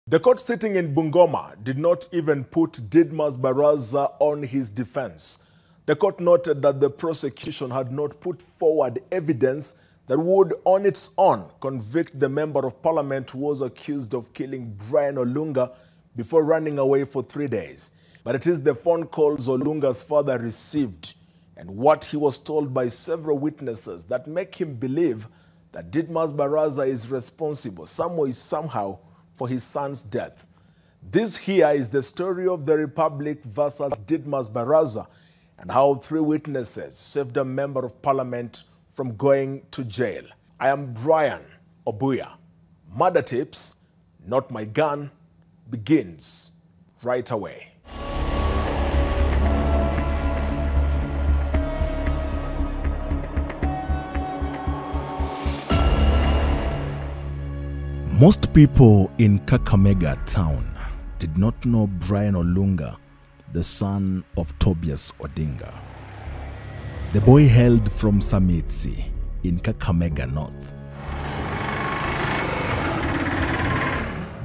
The court sitting in Bungoma did not even put Didmus Barasa on his defense. The court noted that the prosecution had not put forward evidence that would on its own convict the member of parliament who was accused of killing Brian Olunga before running away for 3 days. But it is the phone calls Olunga's father received and what he was told by several witnesses that make him believe that Didmus Barasa is responsible some way, somehow, for his son's death. This here is the story of the Republic versus Didmus Barasa and how 3 witnesses saved a member of parliament from going to jail. I am Brian Obuya. Murder Tips, Not My Gun, begins right away. Most people in Kakamega town did not know Brian Olunga, the son of Tobias Odinga. The boy hailed from Samitsi in Kakamega North.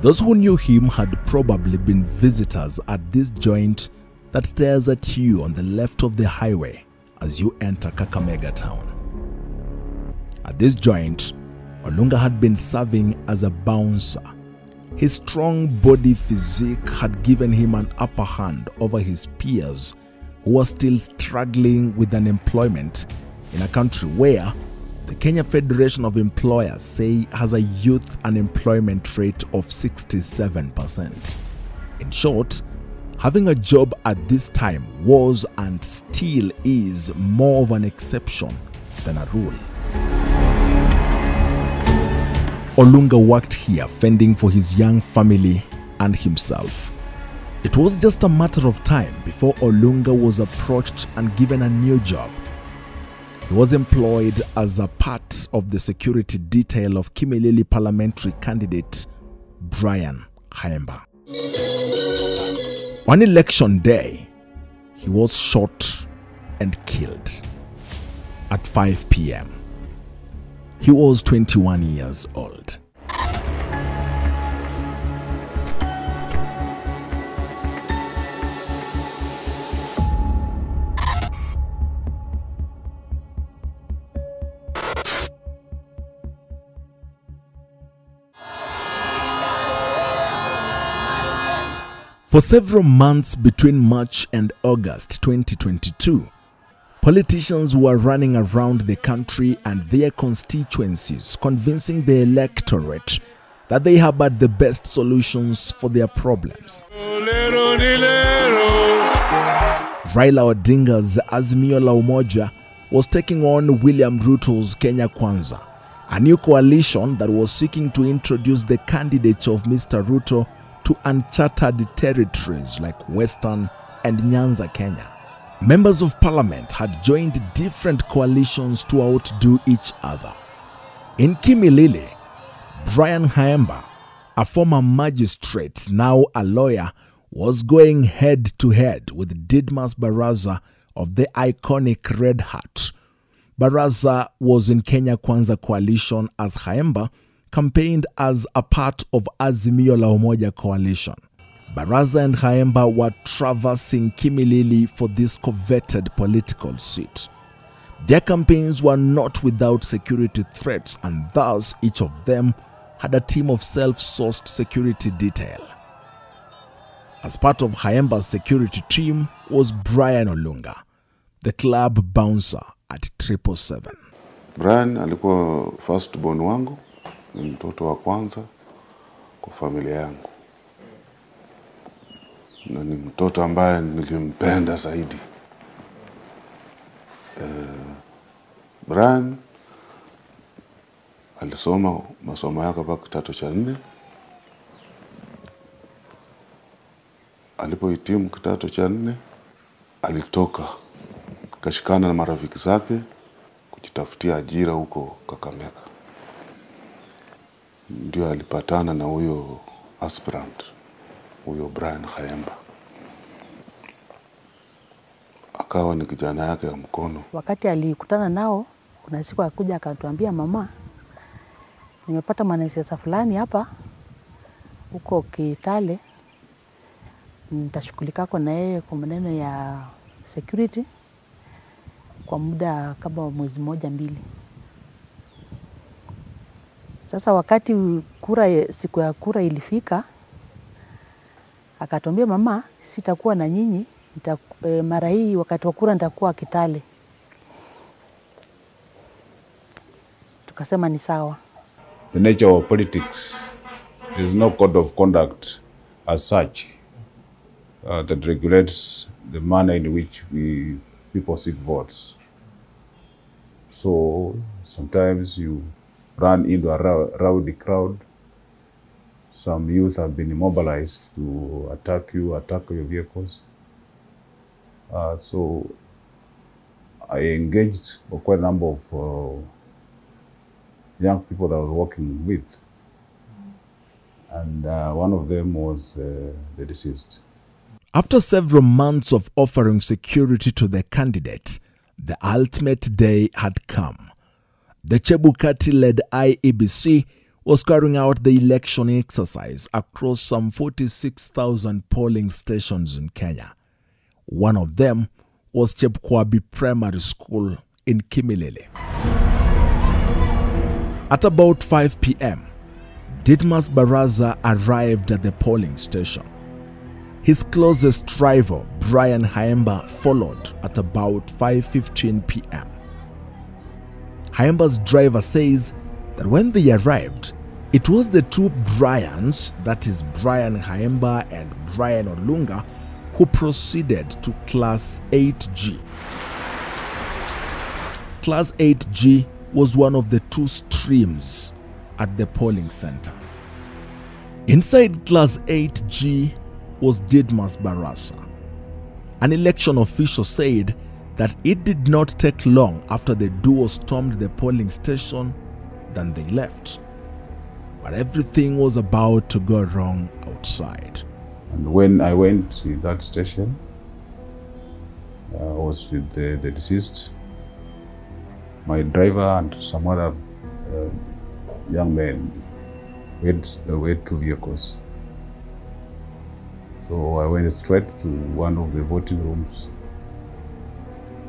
Those who knew him had probably been visitors at this joint that stares at you on the left of the highway as you enter Kakamega town. At this joint, Olunga had been serving as a bouncer. His strong body physique had given him an upper hand over his peers who were still struggling with unemployment in a country where the Kenya Federation of Employers say has a youth unemployment rate of 67%. In short, having a job at this time was and still is more of an exception than a rule. Olunga worked here fending for his young family and himself. It was just a matter of time before Olunga was approached and given a new job. He was employed as a part of the security detail of Kimilili parliamentary candidate Brian Haemba. On election day, he was shot and killed at 5 p.m. He was 21 years old. For several months between March and August 2022, politicians were running around the country and their constituencies convincing the electorate that they had the best solutions for their problems. Raila Odinga's Azimio la Umoja was taking on William Ruto's Kenya Kwanza, a new coalition that was seeking to introduce the candidature of Mr. Ruto to uncharted territories like Western and Nyanza, Kenya. Members of parliament had joined different coalitions to outdo each other. In Kimilili, Brian Haemba, a former magistrate, now a lawyer, was going head-to-head with Didmus Barasa of the iconic Red Hat. Barasa was in Kenya Kwanza coalition as Haemba campaigned as a part of Azimio la Umoja coalition. Barasa and Haemba were traversing Kimilili for this coveted political seat. Their campaigns were not without security threats, and thus each of them had a team of self-sourced security detail. As part of Haemba's security team was Brian Olunga, the club bouncer at 777. Brian alikuwa first born wangu, ni mtoto wa kwanza kwa familia yangu. Na ni mtoto ambaye nilimpenda zaidi. Brian alisoma masomo yake mpaka kidato cha 4. Alipohitimu kidato cha 4, alitoka kashikana na marafiki zake kujitafutia ajira huko Kakamega. Ndio alipatana na huyo aspirant, huyo Brian Haemba. Akawa ni kijana yake ya mkono. Wakati alikutana nao, kuna siku akakuja akatuambia, mama, nimepata mwanasiasa fulani hapa huko Kitale, nitashughulikako na yeye kwa maneno ya security kwa muda kama mwezi moja mbili. Sasa wakati siku ya kura ilifika, akatuambia mama, sitakuwa na nyinyi, mara hii wakati wa kura nitakuwa Kitale. Tukasema ni sawa. The nature of politics, there is no code of conduct as such that regulates the manner in which people seek votes. So sometimes you run into a rowdy crowd. Some youth have been immobilized to attack your vehicles. So I engaged quite a number of young people that I was working with. And one of them was the deceased. After several months of offering security to the candidate, the ultimate day had come. The Chebukati-led IEBC was carrying out the election exercise across some 46,000 polling stations in Kenya. One of them was Chepkwabi Primary School in Kimilili. At about 5 p.m., Didmus Barasa arrived at the polling station. His closest rival, Brian Haemba, followed at about 5:15 p.m. Haemba's driver says that when they arrived, it was the two Brians, that is Brian Haemba and Brian Olunga, who proceeded to Class 8G. Class 8G was one of the two streams at the polling center. Inside Class 8G was Didmus Barasa. An election official said that it did not take long after the duo stormed the polling station than they left. But everything was about to go wrong outside. And when I went to that station, I was with the deceased, my driver and some other young men. We had two vehicles. So I went straight to one of the voting rooms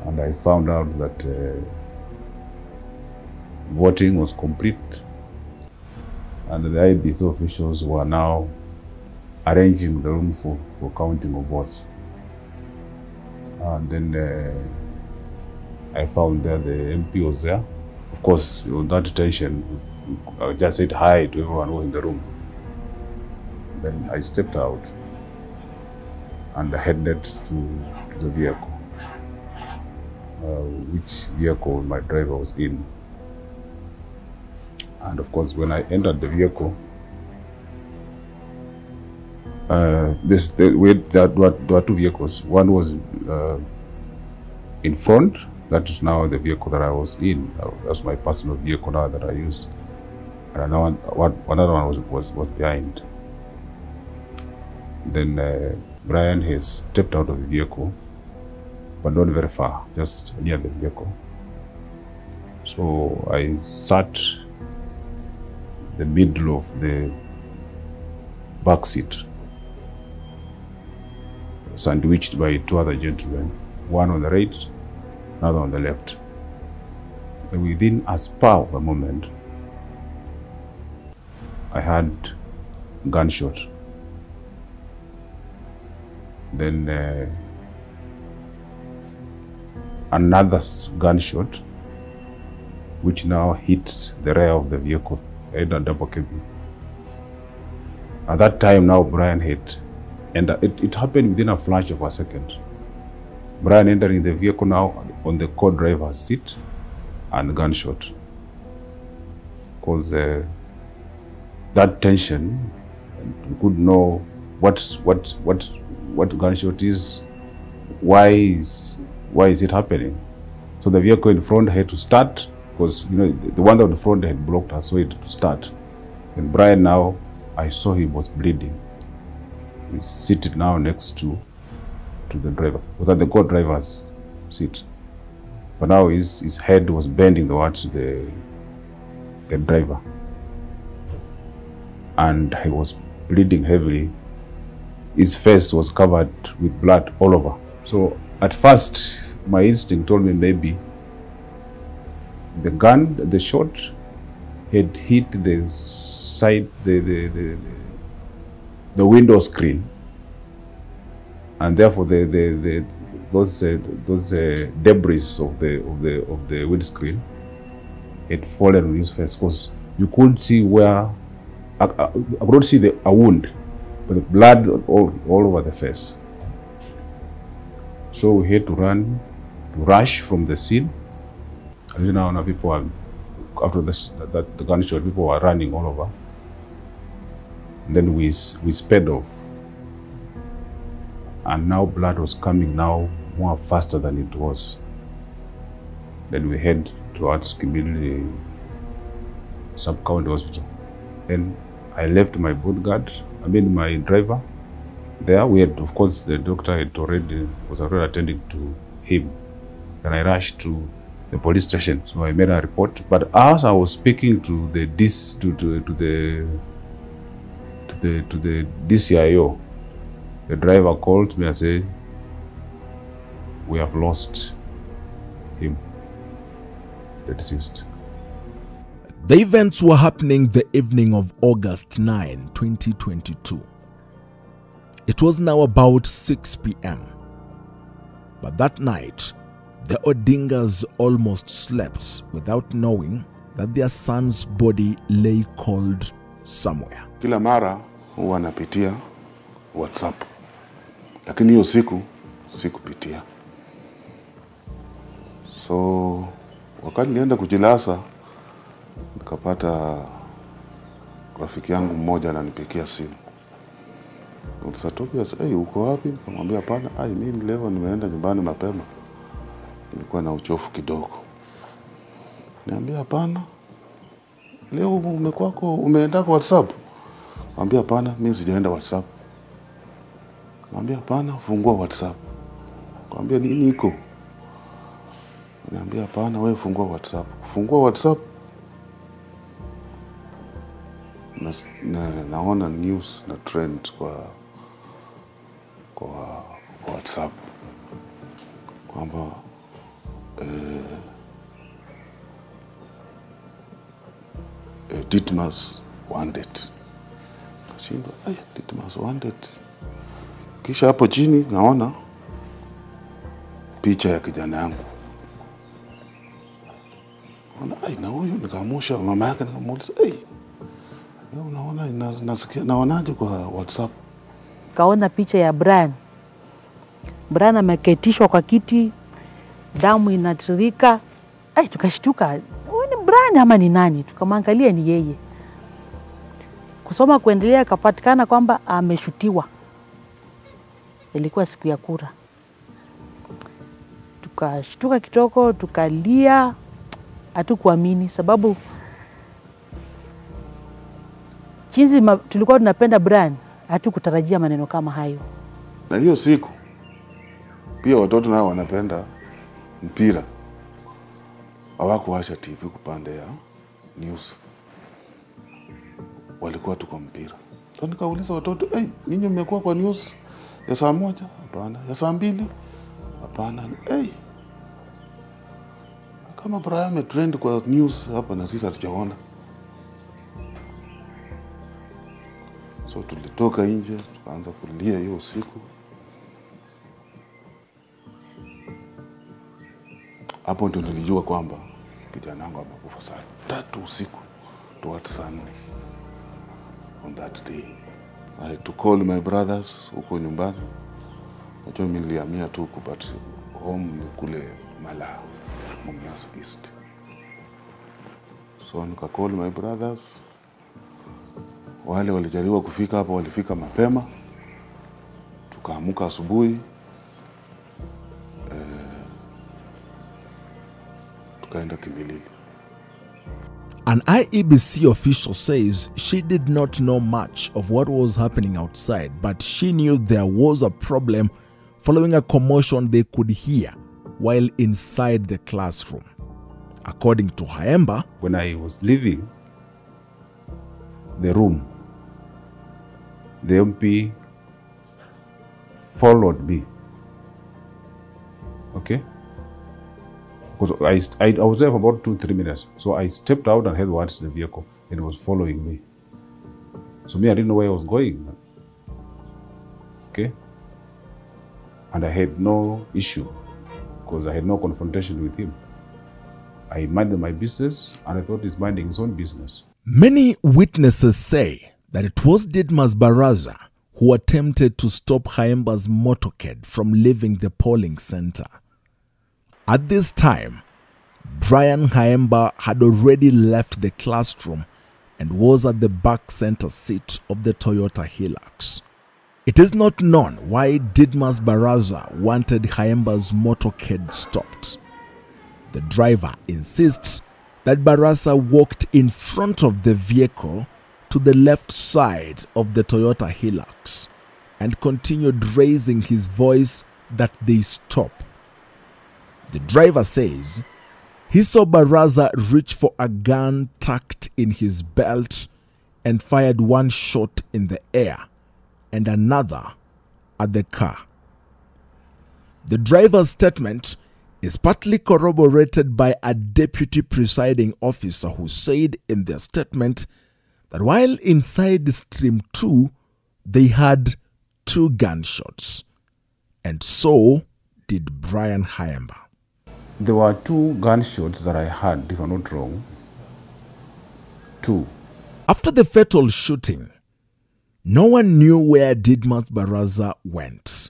and I found out that voting was complete and the IEBC officials were now arranging the room for counting of votes. And then I found that the MP was there. Of course, on that tension, I just said hi to everyone who was in the room. Then I stepped out and I headed to the vehicle, which vehicle my driver was in. And of course, when I entered the vehicle, there were two vehicles. One was in front. That is now the vehicle that I was in. That's my personal vehicle now that I use. And another one was behind. Then Brian has stepped out of the vehicle, but not very far, just near the vehicle. So I sat the middle of the back seat, sandwiched by two other gentlemen, one on the right, another on the left. And within a spur of a moment, I had a gunshot. Then another gunshot, which now hit the rear of the vehicle, head and double cabin. At that time now Brian hit, and it happened within a flash of a second. Brian entering the vehicle now on the co-driver's seat and gunshot. Of course, that tension, we could know what gunshot is, why is it happening. So the vehicle in front had to start, because the one that in front had blocked us, so it had to start. And Brian now, I saw he was bleeding. He's seated now next to the driver, without the co-driver's seat. But now his head was bending towards the driver. And he was bleeding heavily. His face was covered with blood all over. So at first, my instinct told me maybe the gun, the shot, had hit the side, the window screen, and therefore those debris of the windscreen had fallen on his face, because you couldn't see where. I couldn't see a wound, but the blood all over the face. So we had to rush from the scene. And you know, now people are, after the gunshot, people were running all over. And then we sped off. And now blood was coming now more faster than it was. Then we head towards Kimilili Sub-County Hospital. Then I left my bodyguard, my driver there. We had, of course, the doctor was already attending to him. Then I rushed to the police station, so I made a report. But as I was speaking to the DCIO, the driver called me and said, "We have lost him, the deceased." The events were happening the evening of August 9, 2022. It was now about 6 p.m. But that night, the Odingas almost slept without knowing that their son's body lay cold somewhere. Kila mara huwa napitia WhatsApp, lakini hiyo siku sikupitia. So wakati nilienda kujilasa, nikapata rafiki yangu mmoja ananipigia simu. Tobias, uko wapi? Nikamwambia hapana, mimi leo nimeenda nyumbani mapema. Nilikuwa na uchovu kidogo. Niambia hapana, leo umeenda kwa WhatsApp? Niambia hapana, mimi sijaenda WhatsApp. Niambia hapana, fungua WhatsApp. Niambia nini iko? Niambia hapana, wewe fungua WhatsApp. Fungua WhatsApp. Naona news na trend kwa WhatsApp kwamba Didmus wanted. Kashindo, Didmus wanted. Kisha hapo chini naona picha ya kijana yangu. Na huyu nikaamsha mama yake, nikamuuliza, unaona naonaje kwa WhatsApp? Kaona picha ya Brian. Brian ameketishwa kwa kiti, damu inatiririka. Tukashtuka, huyu ni Brian ama ni nani? Tukamwangalia, ni yeye. Kusoma kuendelea, kapatikana kwamba ameshutiwa. Ilikuwa siku ya kura. Tukashtuka kitoko, tukalia, hatukuamini sababu jinsi tulikuwa tunapenda Brian, hatukutarajia maneno kama hayo. Na hiyo siku pia watoto nao wanapenda mpira. Hawakuwasha TV kupande ya news. Walikuwa tu kwa mpira. Sasa nikauliza watoto, ninyi mmekuwa kwa news ya saa 1? Hapana. Ya saa 2? Hapana. Kama Brian ametrend kwa news hapa na sisi hatujaona. So tulitoka nje, tukaanza kulia hiyo usiku. Hapo ndio nilijua kwamba kijana wangu amekufa saa 3 usiku towards saa 4 on that day. I had to call my brothers huko nyumbani. Najua mimi nilihamia tu but home ni kule Mala, Mumias East. So nika call my brothers. Wale walijaliwa kufika hapa, walifika mapema. Tukaamuka asubuhi. Tukaenda Kimilili. An IEBC official says she did not know much of what was happening outside, but she knew there was a problem following a commotion they could hear while inside the classroom. According to Haemba, when I was leaving the room, the MP followed me. Okay? Because I was there for about 2-3 minutes. So I stepped out and headed towards the vehicle, and it was following me. So me, I didn't know where I was going. Okay? And I had no issue because I had no confrontation with him. I minded my business, and I thought he's minding his own business. Many witnesses say that it was Didmus Barasa who attempted to stop Khaemba's motorcade from leaving the polling center. At this time, Brian Khaemba had already left the classroom and was at the back center seat of the Toyota Hilux. It is not known why Didmus Barasa wanted Khaemba's motorcade stopped. The driver insists that Barasa walked in front of the vehicle to the left side of the Toyota Hilux and continued raising his voice that they stop. The driver says he saw Barasa reach for a gun tucked in his belt and fired one shot in the air and another at the car. The driver's statement is partly corroborated by a deputy presiding officer who said in their statement that while inside Stream 2, they had 2 gunshots, and so did Brian Khaemba. There were 2 gunshots that I had, if I'm not wrong. 2. After the fatal shooting, no one knew where Didmus Barasa went.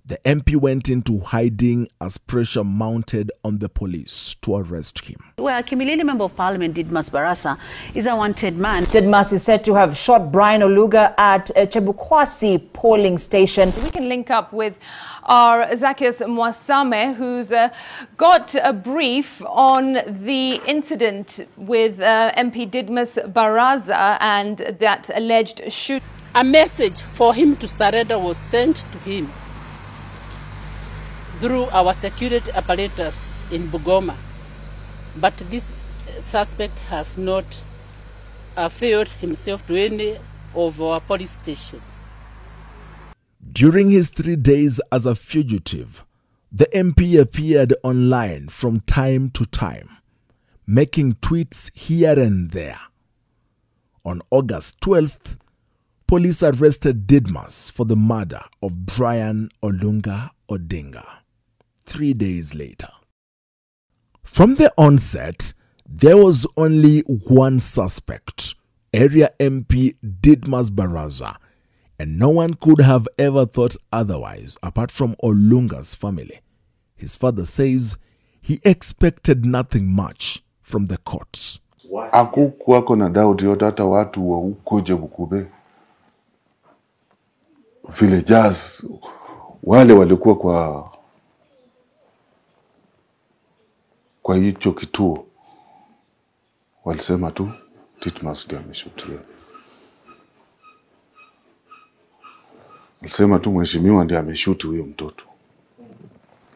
The MP went into hiding as pressure mounted on the police to arrest him. Well, Kimilili Member of Parliament Didmus Barasa is a wanted man. Didmus is said to have shot Brian Olunga at Chebukwasi polling station. We can link up with our Zacchaeus Mwasame, who's got a brief on the incident with MP Didmus Barasa and that alleged shooting. A message for him to surrender was sent to him through our security apparatus in Bungoma, but this suspect has not availed himself to any of our police stations. During his 3 days as a fugitive, the MP appeared online from time to time, making tweets here and there. On August 12th, police arrested Didmus for the murder of Brian Olunga Odinga. 3 days later. From the onset, there was only one suspect, area MP Didmus Barasa, and no one could have ever thought otherwise apart from Olunga's family. His father says he expected nothing much from the courts. Hakukuwako na doubt yote, hata watu wa huko Jebukube villagers wale walikuwa kwa hicho kituo walisema tu Didmus ndiye ameshutiwa. Walisema tu mheshimiwa ndiye ameshuti huyo mtoto,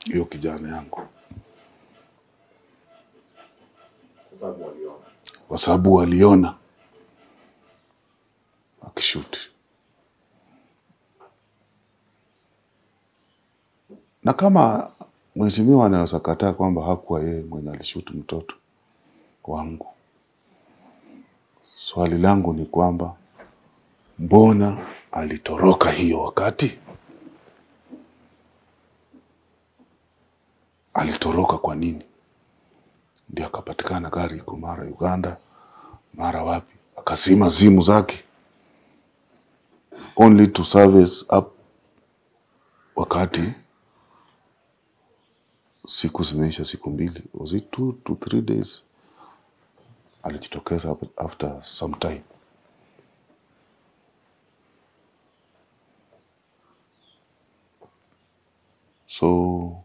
hiyo kijana yangu, kwa sababu waliona akishuti. Na kama mheshimiwa anaweza kataa kwamba hakuwa yeye mwenye alishuti mtoto wangu, swali langu ni kwamba mbona alitoroka hiyo wakati? Alitoroka kwa nini? Ndio akapatikana gari iko mara Uganda, mara wapi, akasima simu zake only to service up wakati siku zimeisha, siku 2, was it 2 to 3 days, alijitokeza after some time. So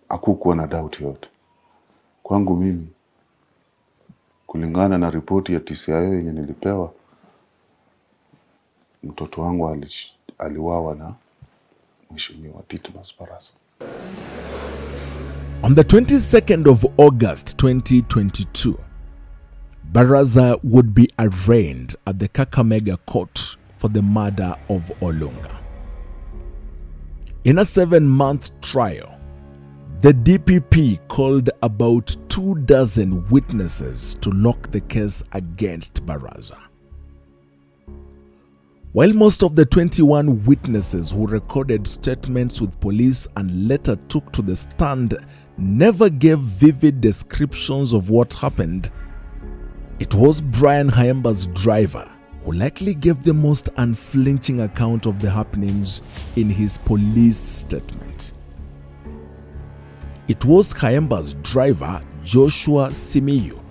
hakukuwa na doubt yote kwangu mimi. Kulingana na ripoti ya TCIO yenye nilipewa, mtoto wangu aliwawa na mheshimiwa Didmus Barasa. On the 22nd of August 2022, Barasa would be arraigned at the Kakamega court for the murder of Olunga. In a 7-month trial, the DPP called about 24 witnesses to lock the case against Barasa. While most of the 21 witnesses who recorded statements with police and later took to the stand never gave vivid descriptions of what happened, it was Brian Haemba's driver who likely gave the most unflinching account of the happenings in his police statement. It was Haemba's driver, Joshua Simiyu,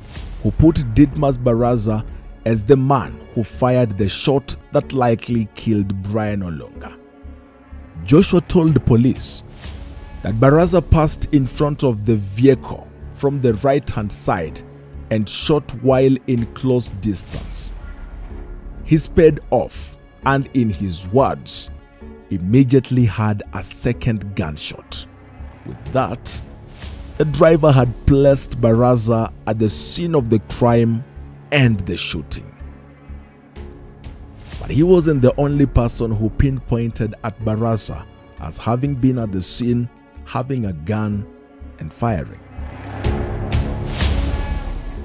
who put Didmus Barasa as the man who fired the shot that likely killed Brian Olunga. Joshua told the police that Barasa passed in front of the vehicle from the right-hand side and shot while in close distance. He sped off and, in his words, immediately had a second gunshot. With that, the driver had placed Barasa at the scene of the crime and the shooting. But he wasn't the only person who pinpointed at Barasa as having been at the scene, having a gun and firing.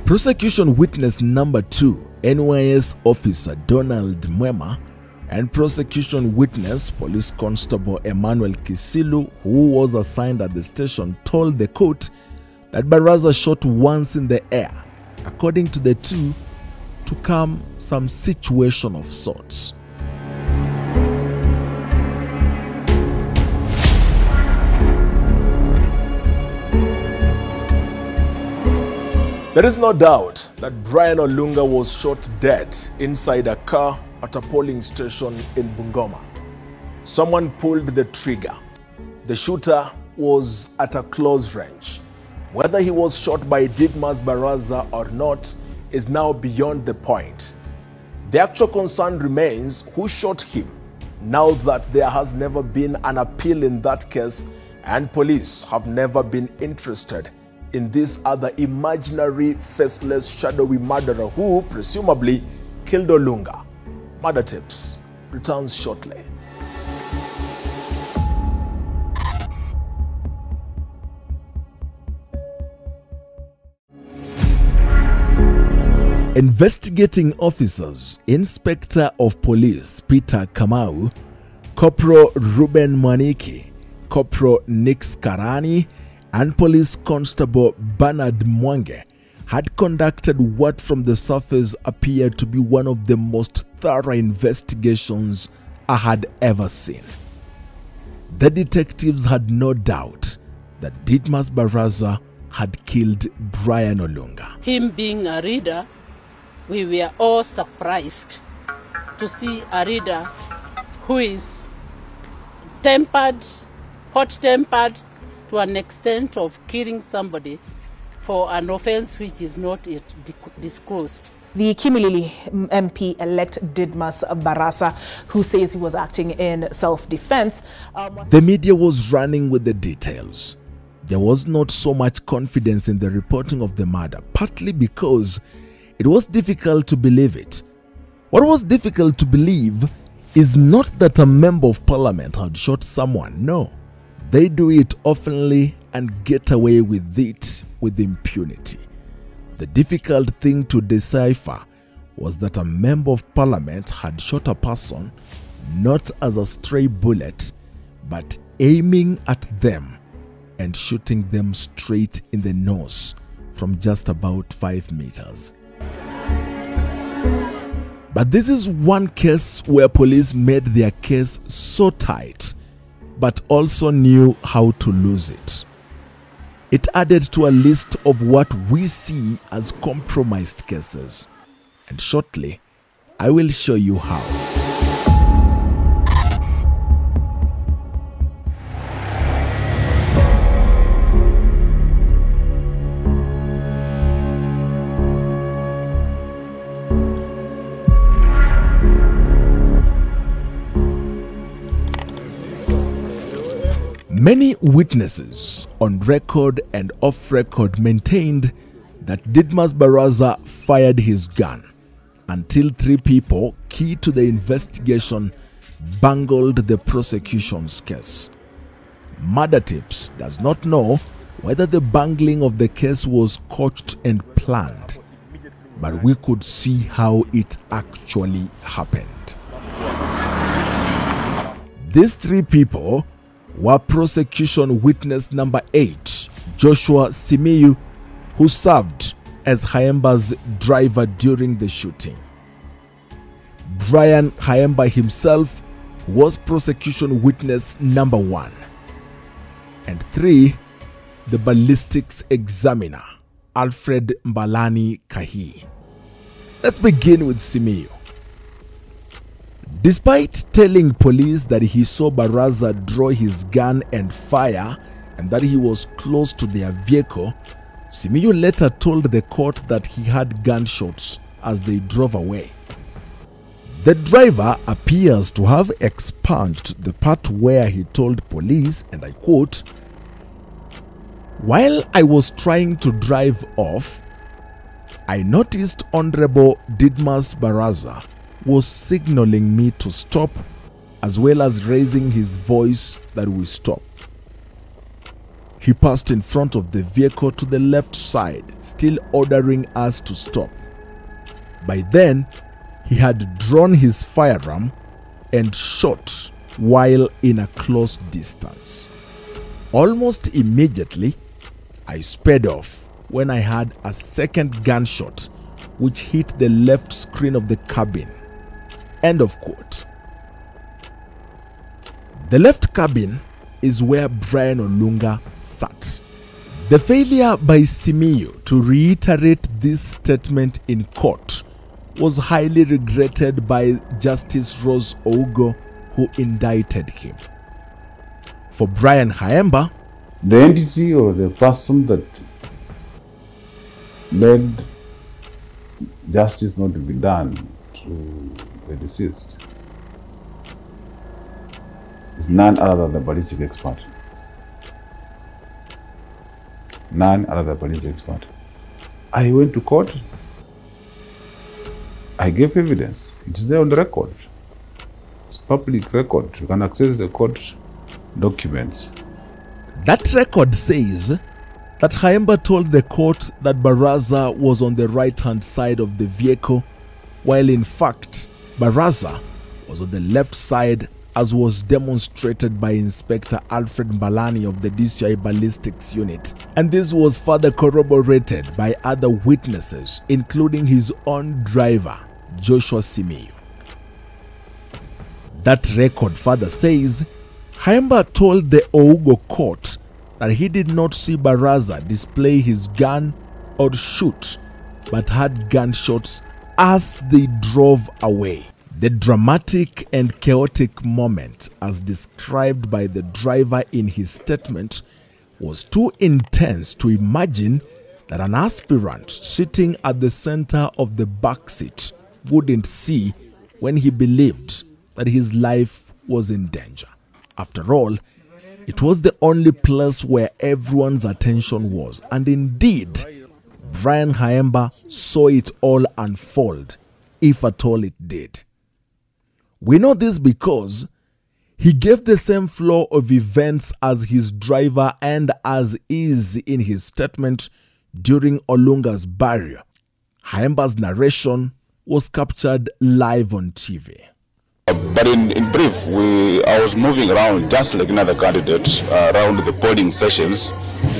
Prosecution witness number 2, NYS officer Donald Mwema, and prosecution witness Police Constable Emmanuel Kisilu, who was assigned at the station, told the court that Barasa shot once in the air, according to the two, to calm some situation of sorts. There is no doubt that Brian Olunga was shot dead inside a car at a polling station in Bungoma. Someone pulled the trigger. The shooter was at a close range. Whether he was shot by Didmus Barasa or not is now beyond the point. The actual concern remains who shot him, now that there has never been an appeal in that case and police have never been interested in this other imaginary, faceless, shadowy murderer who presumably killed Olunga. Murder Tips returns shortly. Investigating officers, Inspector of Police Peter Kamau, Corporal Ruben Maniki, Corporal Nix Karani, and Police Constable Bernard Mwange had conducted what from the surface appeared to be one of the most thorough investigations I had ever seen. The detectives had no doubt that Didmus Barasa had killed Brian Olunga. Him being a reader, we were all surprised to see a reader who is tempered, hot-tempered, to an extent of killing somebody for an offense which is not yet disclosed. The Kimilili MP-elect Didmus Barasa, who says he was acting in self-defense. The media was running with the details. There was not so much confidence in the reporting of the murder, partly because it was difficult to believe it. What was difficult to believe is not that a member of parliament had shot someone, no. They do it oftenly and get away with it with impunity. The difficult thing to decipher was that a member of parliament had shot a person not as a stray bullet, but aiming at them and shooting them straight in the nose from just about 5 meters. But this is one case where police made their case so tight, but also knew how to lose it. It added to a list of what we see as compromised cases. And shortly, I will show you how. Many witnesses on record and off record maintained that Didmus Barasa fired his gun until 3 people key to the investigation bungled the prosecution's case. Murder Tips does not know whether the bungling of the case was coached and planned, but we could see how it actually happened. These 3 people were prosecution witness number 8, Joshua Simiyu, who served as Kayemba's driver during the shooting. Brian Kayemba himself was prosecution witness number 1. And 3, the ballistics examiner, Alfred Mbalani Kahi. Let's begin with Simiyu. Despite telling police that he saw Barasa draw his gun and fire and that he was close to their vehicle, Simiyu later told the court that he had gunshots as they drove away. The driver appears to have expunged the part where he told police, and I quote, "While I was trying to drive off, I noticed Honorable Didmus Barasa was signaling me to stop, as well as raising his voice that we stop. He passed in front of the vehicle to the left side, still ordering us to stop. By then, he had drawn his firearm and shot while in a close distance. Almost immediately, I sped off when I had a second gunshot which hit the left screen of the cabin." End of quote. The left cabin is where Brian Olunga sat. The failure by Simiyu to reiterate this statement in court was highly regretted by Justice Rose Ougo, who indicted him. For Brian Kayemba, The entity or the person that made justice not to be done to the deceased is none other than the ballistic expert. None other than the ballistic expert. I went to court. I gave evidence. It's there on the record. It's public record. You can access the court documents. that record says that Kayemba told the court that Barasa was on the right-hand side of the vehicle, while in fact, Barasa was on the left side, as was demonstrated by Inspector Alfred Mbalani of the DCI Ballistics Unit. And this was further corroborated by other witnesses, including his own driver, Joshua Simiyu. That record further says Kayemba told the Ougo court that he did not see Barasa display his gun or shoot, but had gunshots as they drove away. The dramatic and chaotic moment, as described by the driver in his statement, was too intense to imagine that an aspirant sitting at the center of the back seat wouldn't see when he believed that his life was in danger. After all, it was the only place where everyone's attention was, and indeed, Brian Kayemba saw it all unfold, if at all it did. We know this because he gave the same flow of events as his driver and as is in his statement during Olunga's burial. Kayemba's narration was captured live on TV. But in brief, I was moving around just like another candidate around the polling sessions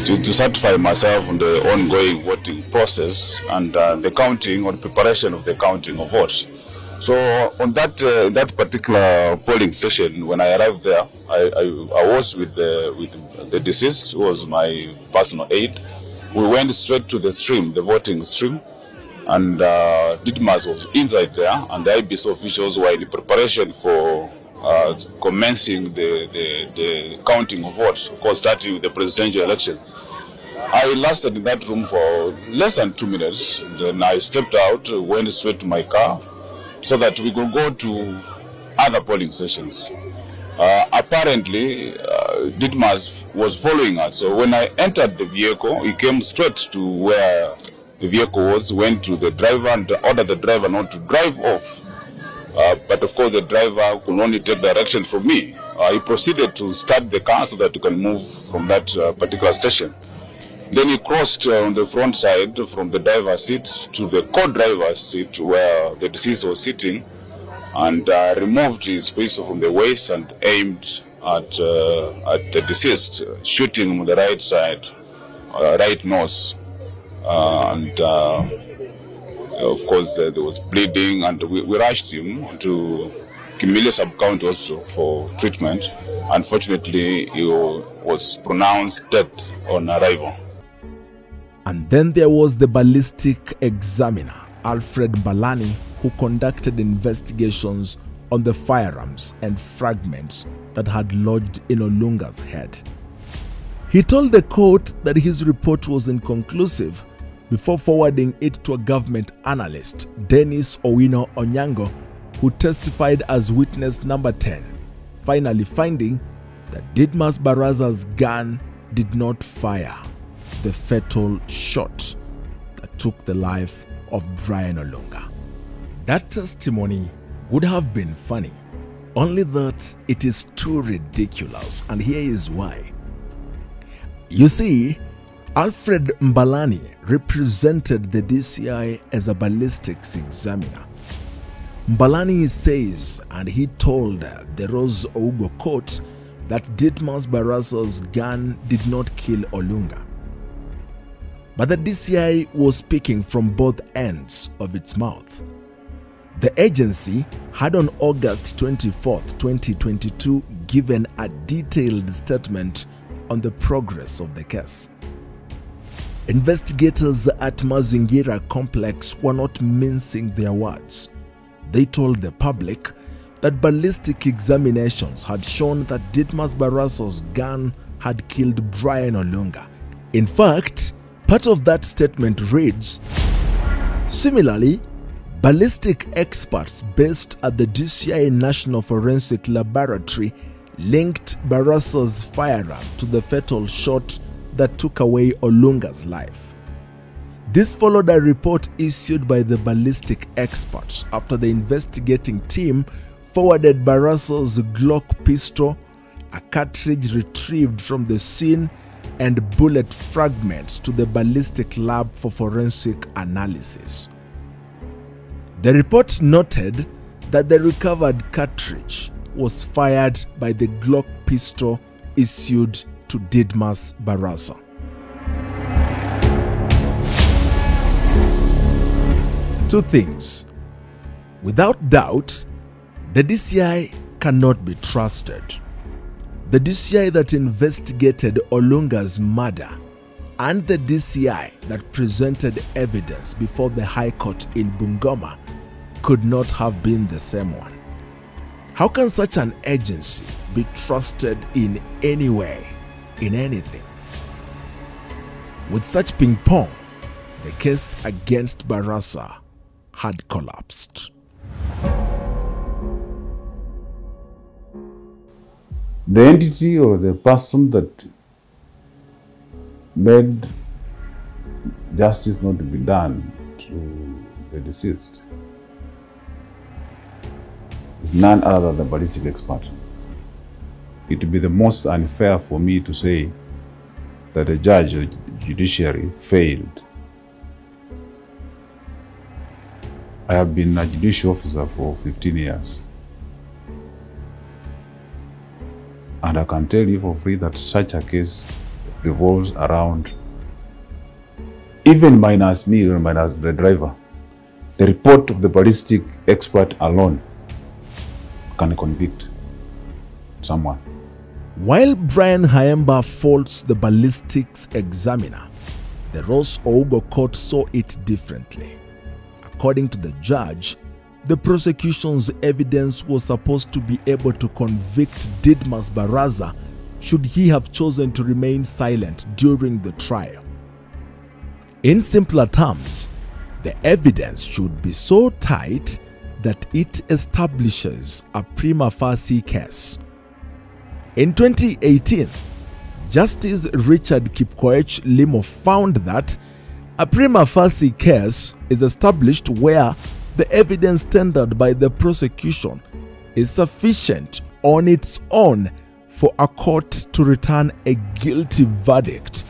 to certify myself on the ongoing voting process and the counting or preparation of the counting of votes. So on that particular polling session, when I arrived there, I was with the deceased, who was my personal aide. We went straight to the stream, the voting stream. And Didmus was inside there, and the IBC officials were in preparation for commencing the counting of votes, of course starting with the presidential election. I lasted in that room for less than 2 minutes. Then I stepped out, went straight to my car, so that we could go to other polling stations. Apparently, Didmus was following us, so when I entered the vehicle, he came straight to where the vehicle was, went to the driver and ordered the driver not to drive off. But of course the driver could only take directions from me. He proceeded to start the car so that he can move from that particular station. Then he crossed on the front side from the driver's seat to the co-driver's seat where the deceased was sitting, and removed his pistol from the waist and aimed at the deceased, shooting him on the right side, right nose. Of course, there was bleeding, and we rushed him to Kimilili sub-county also for treatment. Unfortunately, he was pronounced dead on arrival. And then there was the ballistic examiner, Alfred Mbalani, who conducted investigations on the firearms and fragments that had lodged in Olunga's head. He told the court that his report was inconclusive before forwarding it to a government analyst, Dennis Owino Onyango, who testified as witness number 10, finally finding that Didmus Barasa's gun did not fire the fatal shot that took the life of Brian Olunga. That testimony would have been funny, only that it is too ridiculous, and here is why. You see, Alfred Mbalani represented the DCI as a ballistics examiner. Mbalani says, and he told the Rose Ougo court, that Didmus Barasa's gun did not kill Olunga. But the DCI was speaking from both ends of its mouth. The agency had on August 24, 2022, given a detailed statement on the progress of the case. Investigators at Mazingira Complex were not mincing their words. They told the public that ballistic examinations had shown that Didmus Barasa's gun had killed Brian Olunga. In fact, part of that statement reads, similarly, ballistic experts based at the DCI National Forensic Laboratory linked Barasa's firearm to the fatal shot that took away Olunga's life. This followed a report issued by the ballistic experts after the investigating team forwarded Barasa's Glock pistol, a cartridge retrieved from the scene, and bullet fragments to the ballistic lab for forensic analysis. The report noted that the recovered cartridge was fired by the Glock pistol issued to Didmus Barasa. Two things. Without doubt, the DCI cannot be trusted. The DCI that investigated Olunga's murder and the DCI that presented evidence before the High Court in Bungoma could not have been the same one. How can such an agency be trusted in any way, in anything? With such ping pong, the case against Barasa had collapsed. The entity or the person that made justice not to be done to the deceased is none other than the ballistic expert. It would be the most unfair for me to say that a judge or judiciary failed. I have been a judicial officer for 15 years. And I can tell you for free that such a case revolves around, even minus me or minus the driver, the report of the ballistic expert alone can convict someone. While Brian Hayemba faults the ballistics examiner, the Ross Ougo court saw it differently. According to the judge, the prosecution's evidence was supposed to be able to convict Didmus Barasa should he have chosen to remain silent during the trial. In simpler terms, the evidence should be so tight that it establishes a prima facie case. In 2018, Justice Richard Kipkoech Limo found that A prima facie case is established where the evidence tendered by the prosecution is sufficient on its own for a court to return a guilty verdict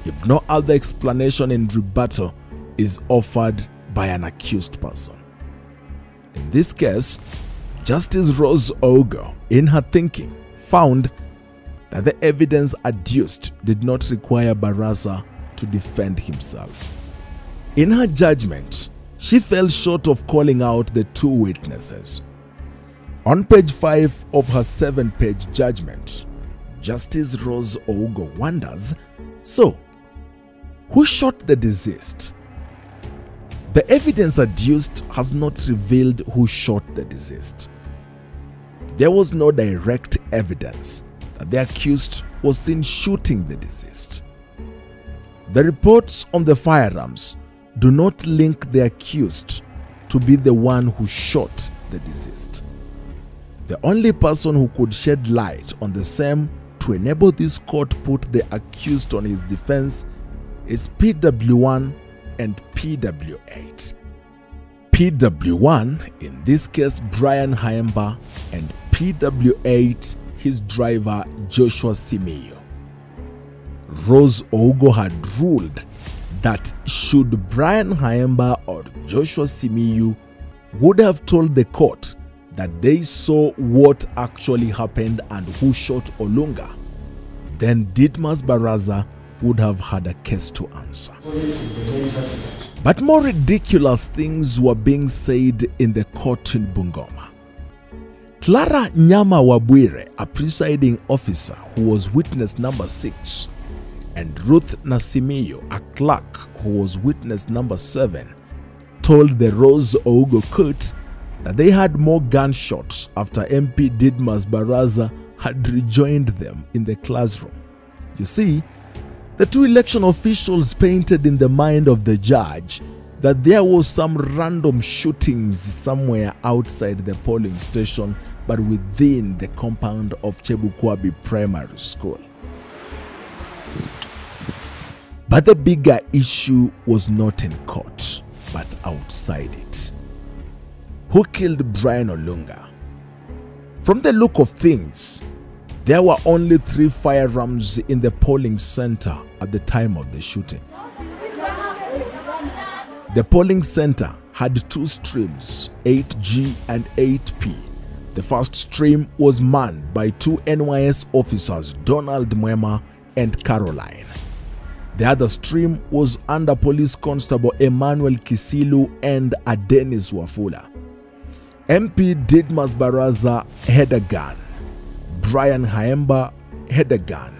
if no other explanation in rebuttal is offered by an accused person. In this case, Justice Rose Ogo, in her thinking, found that the evidence adduced did not require Barasa to defend himself. In her judgment, she fell short of calling out the two witnesses. On page 5 of her 7-page judgment, Justice Rose Ogo wonders, so, who shot the deceased? The evidence adduced has not revealed who shot the deceased. There was no direct evidence that the accused was seen shooting the deceased. The reports on the firearms do not link the accused to be the one who shot the deceased. The only person who could shed light on the same to enable this court put the accused on his defense is PW1 and PW8. PW1, in this case Brian Haemba, and PW8, his driver Joshua Simiyu. Rose Ogo had ruled that should Brian Haemba or Joshua Simiyu would have told the court that they saw what actually happened and who shot Olunga, then Didmus Barasa would have had a case to answer. But more ridiculous things were being said in the court in Bungoma. Clara Nyama Wabwire, a presiding officer who was witness number 6, and Ruth Nasimiyo, a clerk who was witness number 7, told the Rose Ogo court that they had more gunshots after MP Didmus Barasa had rejoined them in the classroom. You see, the two election officials painted in the mind of the judge that there was some random shootings somewhere outside the polling station but within the compound of Chebukwabi Primary School. But the bigger issue was not in court, but outside it. Who killed Brian Olunga? From the look of things, there were only 3 firearms in the polling center at the time of the shooting. The polling center had 2 streams, 8G and 8P. The first stream was manned by 2 NYS officers, Donald Mwema and Caroline. The other stream was under Police Constable Emmanuel Kisilu and Adenis Wafula. MP Didmus Barasa had a gun. Brian Haemba had a gun.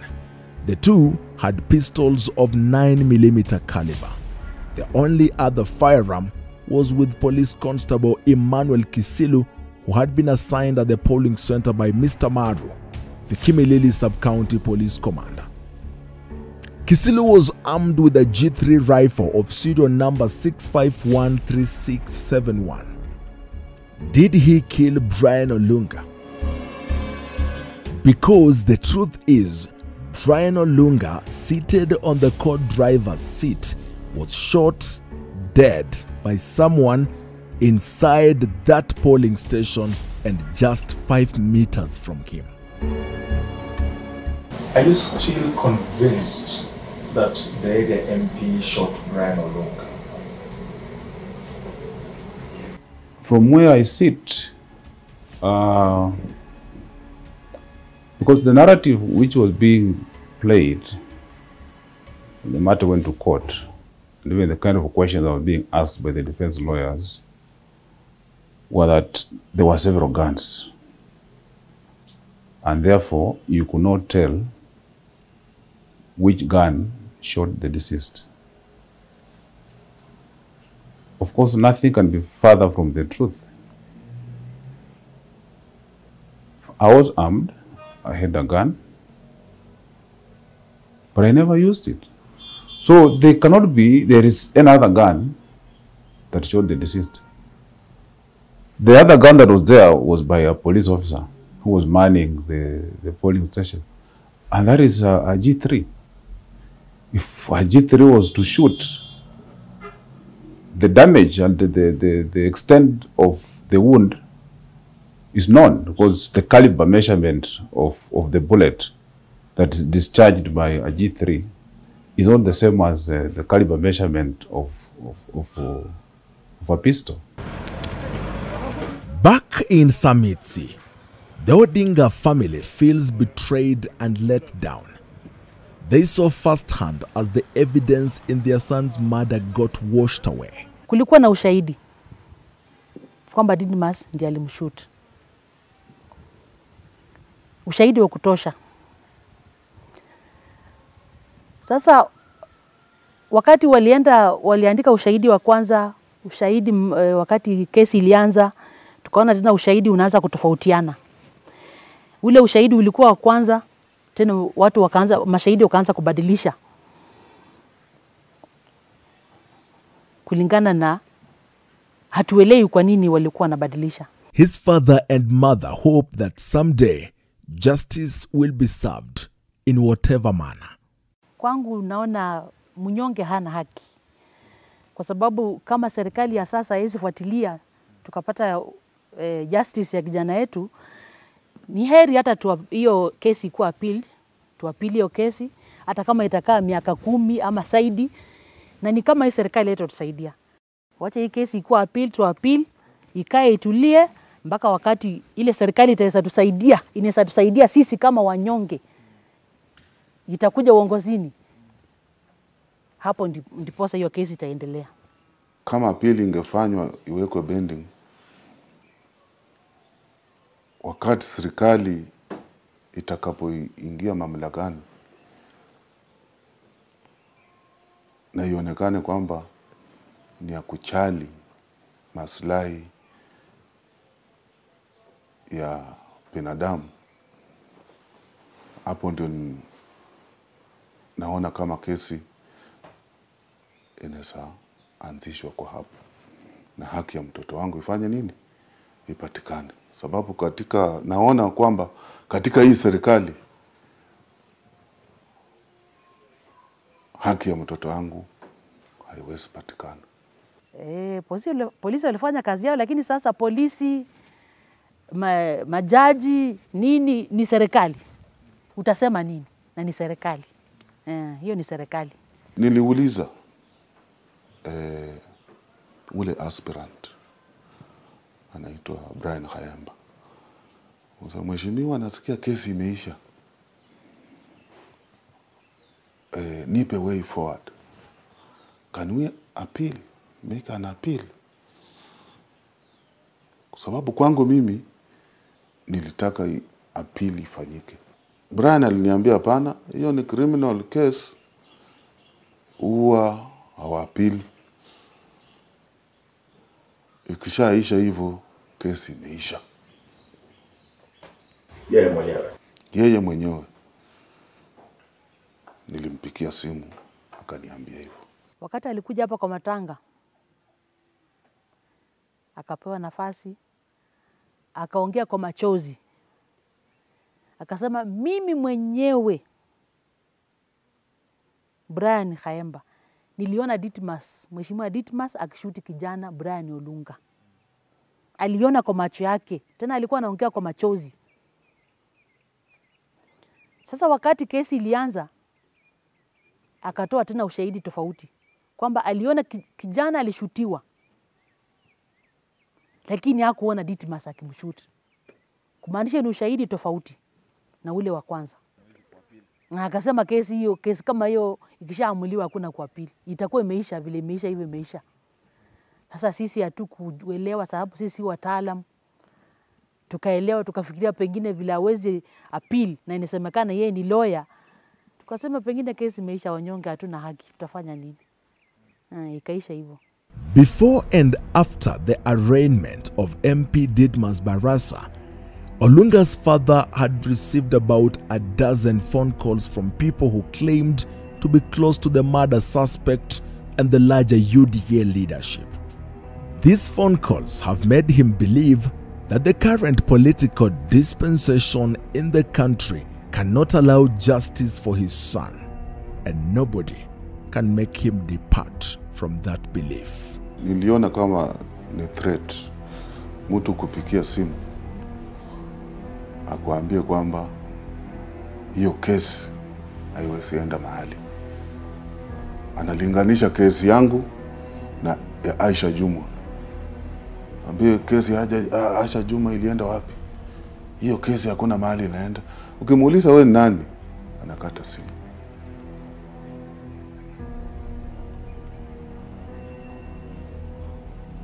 The two had pistols of 9mm caliber. The only other firearm was with Police Constable Emmanuel Kisilu, who had been assigned at the polling center by Mr. Maru, the Kimilili Sub-County Police Commander. Kisilu was armed with a G3 rifle of serial number 6513671. Did he kill Brian Olunga? Because the truth is, Brian Olunga, seated on the co-driver's seat, was shot dead by someone inside that polling station and just 5 meters from him. Are you still convinced that the Ega MP shot Brian Olunga? From where I sit, because the narrative which was being played, the matter went to court, and even the kind of questions that were being asked by the defense lawyers were that there were several guns, and therefore you could not tell which gun shot the deceased. Of course, nothing can be further from the truth. I was armed, I had a gun, but I never used it. So there cannot be, there is another gun that shot the deceased. The other gun that was there was by a police officer who was manning the polling station. And that is a G3. If a G3 was to shoot, the damage and the extent of the wound is known, because the caliber measurement of the bullet that is discharged by a G3 is not the same as the caliber measurement of a pistol. Back in Samitsi, the Odinga family feels betrayed and let down. They saw firsthand as the evidence in their son's murder got washed away. Kulikuwa na ushahidi kwamba Didmus ndiye alimshoot. Ushahidi wa kutosha. Sasa wakati waliandika ushahidi wa kwanza, ushahidi wakati kesi ilianza, tukaona tena ushahidi unaanza kutofautiana. Ule ushahidi ulikuwa wa kwanza, tena watu mashahidi wakaanza kubadilisha kulingana na hatuelewi kwa nini walikuwa wanabadilisha. His father and mother hope that someday justice will be served in whatever manner. Kwangu naona mnyonge hana haki. Kwa sababu kama serikali ya sasa haiwezi fuatilia tukapata justice ya kijana yetu, ni heri hata hiyo kesi ikuwa appeal, tuapili hiyo kesi hata kama itakaa miaka 10 ama zaidi, na ni kama hii serikali yetu tusaidia. Wacha hii kesi ikuwa appeal, tuapili, ikae itulie mpaka wakati ile serikali inaweza tusaidia sisi kama wanyonge. Itakuja uongozini. Hapo ndiposa hiyo kesi itaendelea. Kama apili ingefanywa iwekwe bending, wakati serikali itakapoingia mamlakani na ionekane kwamba ni ya kuchali maslahi ya binadamu, hapo ndio naona kama kesi inaweza anzishwa kwa hapo, na haki ya mtoto wangu ifanye nini? Ipatikane. Sababu naona kwamba katika hii serikali haki ya mtoto wangu haiwezi patikana. Polisi walifanya kazi yao, lakini sasa polisi, majaji, nini, ni serikali. Utasema nini? Na ni serikali. Hiyo ni serikali. Niliuliza ule aspirant anaitwa Brian Khayemba, mheshimiwa, nasikia kesi imeisha, nipe way forward, can we appeal, make an appeal? Kwa sababu kwangu mimi nilitaka appeal ifanyike. Brian aliniambia hapana, hiyo ni criminal case, huwa hawapili. Ikishaisha hivyo kesi imeisha. Yeye mwenyewe nilimpikia simu akaniambia hivyo. Wakati alikuja hapa kwa matanga, akapewa nafasi, akaongea kwa machozi. Akasema mimi mwenyewe Brian Khayemba niliona Didmus, mheshimiwa Didmus akishuti kijana Brian Olunga. Aliona kwa macho yake, tena alikuwa anaongea kwa machozi. Sasa wakati kesi ilianza, akatoa tena ushahidi tofauti kwamba aliona kijana alishutiwa, lakini hakuona Didmus akimshuti. Kumaanisha ni ushahidi tofauti na ule wa kwanza. Na akasema kesi kama hiyo ikishaamuliwa hakuna kuapili. Itakuwa imeisha vile imeisha hivyo imeisha. Sasa sisi hatukuelewa sababu sisi wataalam. Tukaelewa tukafikiria pengine vile hawezi appeal na inasemekana yeye ni lawyer. Tukasema pengine kesi imeisha, wanyonge hatuna haki, tutafanya nini? Ikaisha hivyo. Before and after the arraignment of MP Didmus Barasa, Olunga's father had received about a dozen phone calls from people who claimed to be close to the murder suspect and the larger UDA leadership. These phone calls have made him believe that the current political dispensation in the country cannot allow justice for his son, and nobody can make him depart from that belief. niliona kama ni threat mtu kupikia simu akuambie kwamba hiyo kesi haiwezi enda mahali. Analinganisha kesi yangu na ya Aisha Juma. Ambie kesi Aisha Juma ilienda wapi? Hiyo kesi hakuna mahali inaenda. Ukimuuliza wewe ni nani, anakata simu.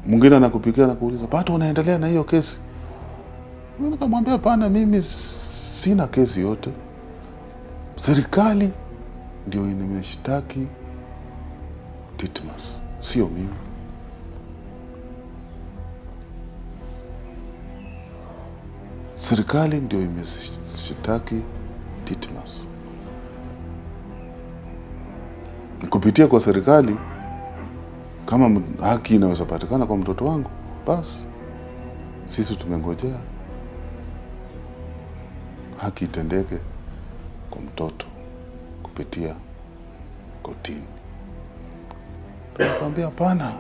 Mwingine anakupigia na kuuliza, "Pato unaendelea na hiyo kesi?" Mimi nikamwambia, "Hapana, mimi sina kesi yote. Serikali ndio imeshtaki Didmus, sio mimi." Serikali ndio imeshtaki Didmus. Kupitia kwa serikali, kama haki inaweza patikana kwa mtoto wangu, basi sisi tumengojea haki itendeke kwa mtoto kupitia kotini. Tunakwambia hapana,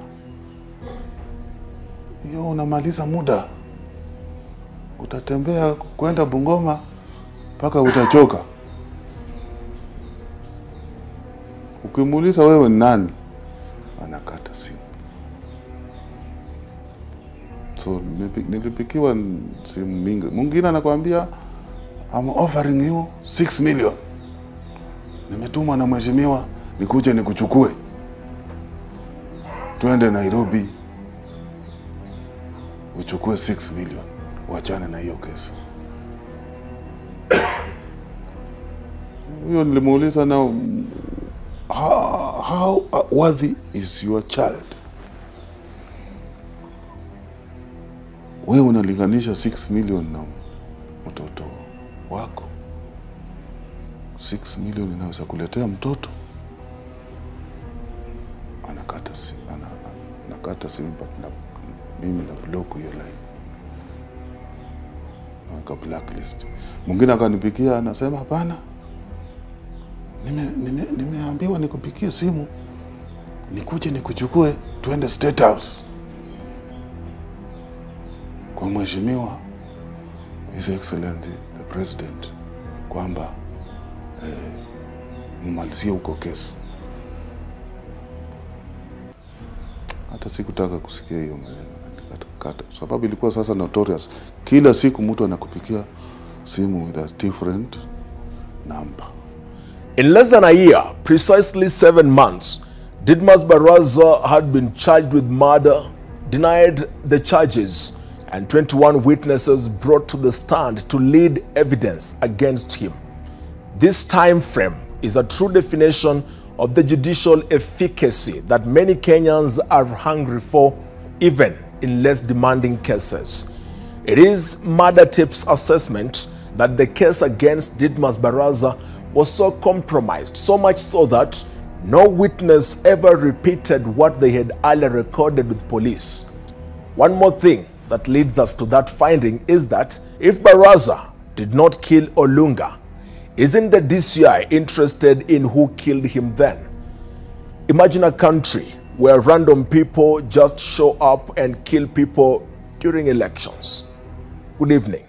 hiyo unamaliza muda, utatembea kwenda Bungoma mpaka utachoka. Ukimuuliza wewe ni nani, anakata simu. So nilipikiwa simu mingi. Mwingine anakuambia, "I'm offering you 6 million. Nimetumwa na mheshimiwa nikuje nikuchukue. Tuende Nairobi uchukue 6 million. Uachane na hiyo kesi." Huyo nilimuuliza, na how worthy is your child? Wewe unalinganisha 6 million na mtoto wako. 6 million inaweza kuletea mtoto. Anakata simu na mimi na block hiyo line. Nika blacklist. Mwingine akanipigia anasema, "Hapana, nimeambiwa nikupikie simu nikuje nikuchukue tuende State House kwa mheshimiwa His Excellency the President, kwamba mmalizie huko kesi." Hata sikutaka kusikia hiyo maneno, nikakata. Sababu ilikuwa sasa notorious. Kila siku mtu anakupikia simu with a different number. In less than a year, precisely 7 months, Didmus Barasa had been charged with murder, denied the charges, and 21 witnesses brought to the stand to lead evidence against him. This time frame is a true definition of the judicial efficacy that many Kenyans are hungry for, even in less demanding cases. It is Murder Tip's assessment that the case against Didmus Barasa was so compromised, so much so that no witness ever repeated what they had earlier recorded with police. One more thing that leads us to that finding is that if Barasa did not kill Olunga, isn't the DCI interested in who killed him then? Imagine a country where random people just show up and kill people during elections. Good evening.